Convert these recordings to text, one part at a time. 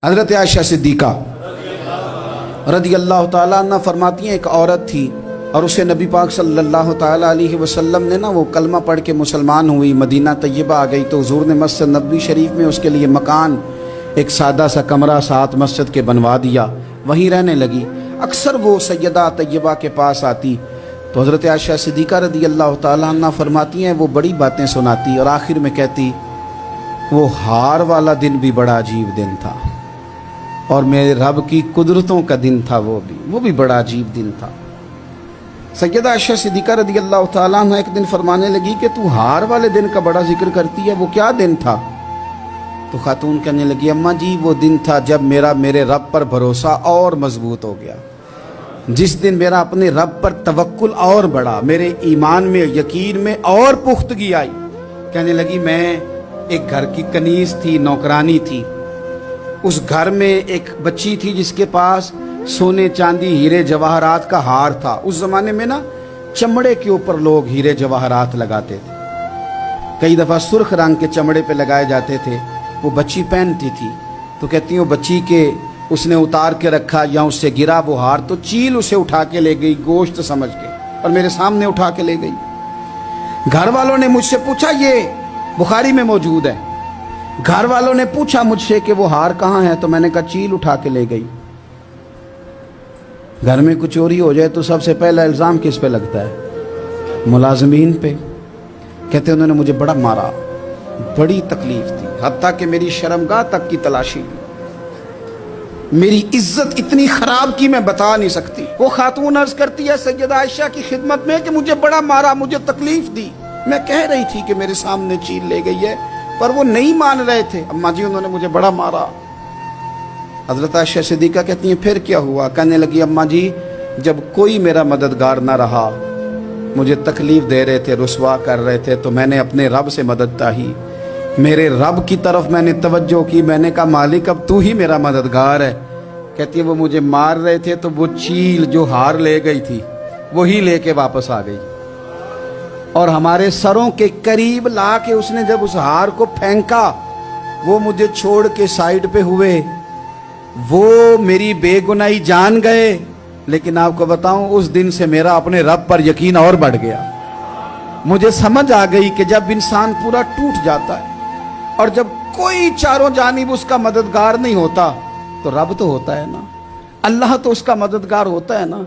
حضرت عائشہ صدیقہ رضی اللہ تعالیٰ عنہ فرماتی ہیں، ایک عورت تھی اور اسے نبی پاک صلی اللہ تعالیٰ علیہ وسلم نے وہ کلمہ پڑھ کے مسلمان ہوئی، مدینہ طیبہ آ گئی تو حضور نے مسجد نبوی شریف میں اس کے لیے مکان، ایک سادہ سا کمرہ ساتھ مسجد کے بنوا دیا، وہیں رہنے لگی۔ اکثر وہ سیدہ طیبہ کے پاس آتی تو حضرت عائشہ صدیقہ رضی اللہ تعالیٰ عنہ فرماتی ہیں وہ بڑی باتیں سناتی اور آخر میں کہتی وہ ہار والا دن بھی بڑا عجیب دن تھا اور میرے رب کی قدرتوں کا دن تھا، وہ بھی بڑا عجیب دن تھا۔ سیدہ عائشہ صدیقہ رضی اللہ تعالیٰ عنہ ایک دن فرمانے لگی کہ تو ہار والے دن کا بڑا ذکر کرتی ہے، وہ کیا دن تھا؟ تو خاتون کہنے لگی اماں جی وہ دن تھا جب میرے رب پر بھروسہ اور مضبوط ہو گیا، جس دن میرا اپنے رب پر توکل اور بڑھا، میرے ایمان میں یقین میں اور پختگی آئی۔ کہنے لگی میں ایک گھر کی کنیز تھی، نوکرانی تھی، اس گھر میں ایک بچی تھی جس کے پاس سونے چاندی ہیرے جواہرات کا ہار تھا۔ اس زمانے میں چمڑے کے اوپر لوگ ہیرے جواہرات لگاتے تھے، کئی دفعہ سرخ رنگ کے چمڑے پہ لگائے جاتے تھے، وہ بچی پہنتی تھی تو کہتی ہیں وہ بچی کے اس نے اتار کے رکھا یا اس سے گرا وہ ہار تو چیل اسے اٹھا کے لے گئی گوشت سمجھ کے اور میرے سامنے اٹھا کے لے گئی۔ گھر والوں نے مجھ سے پوچھا، یہ بخاری میں موجود ہے، گھر والوں نے پوچھا مجھ سے کہ وہ ہار کہاں ہے تو میں نے کہا چیل اٹھا کے لے گئی۔ گھر میں کچھ چوری ہو جائے تو سب سے پہلا الزام کس پہ لگتا ہے؟ ملازمین پہ۔ کہتے انہوں نے مجھے بڑا مارا، بڑی تکلیف تھی، حتیٰ کہ میری شرمگاہ تک کی تلاشی، میری عزت اتنی خراب کی میں بتا نہیں سکتی۔ وہ خاتون عرض کرتی ہے سیدہ عائشہ کی خدمت میں کہ مجھے بڑا مارا، مجھے تکلیف دی، میں کہہ رہی تھی کہ میرے سامنے چیل لے گئی ہے پر وہ نہیں مان رہے تھے، اماں جی انہوں نے مجھے بڑا مارا۔ حضرت عائشہ صدیقہ کہتی ہیں پھر کیا ہوا؟ کہنے لگی اماں جی جب کوئی میرا مددگار نہ رہا، مجھے تکلیف دے رہے تھے، رسوا کر رہے تھے، تو میں نے اپنے رب سے مدد چاہی، میرے رب کی طرف میں نے توجہ کی، میں نے کہا مالک اب تو ہی میرا مددگار ہے۔ کہتی ہے وہ مجھے مار رہے تھے تو وہ چیل جو ہار لے گئی تھی وہی لے کے واپس آ گئی اور ہمارے سروں کے قریب لا کے اس نے جب اس ہار کو پھینکا وہ مجھے چھوڑ کے سائیڈ پہ ہوئے، وہ میری بے گناہی جان گئے، لیکن آپ کو بتاؤں اس دن سے میرا اپنے رب پر یقین اور بڑھ گیا۔ مجھے سمجھ آ گئی کہ جب انسان پورا ٹوٹ جاتا ہے اور جب کوئی چاروں جانب اس کا مددگار نہیں ہوتا تو رب تو ہوتا ہے نا، اللہ تو اس کا مددگار ہوتا ہے نا،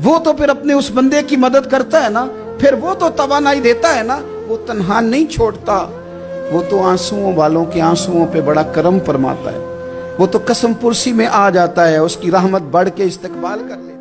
وہ تو پھر اپنے اس بندے کی مدد کرتا ہے نا، پھر وہ تو توانائی دیتا ہے نا، وہ تنہا نہیں چھوڑتا، وہ تو آنسوؤں والوں کے آنسوؤں پہ بڑا کرم فرماتا ہے، وہ تو قسم پرسی میں آ جاتا ہے، اس کی رحمت بڑھ کے استقبال کر لیتا ہے۔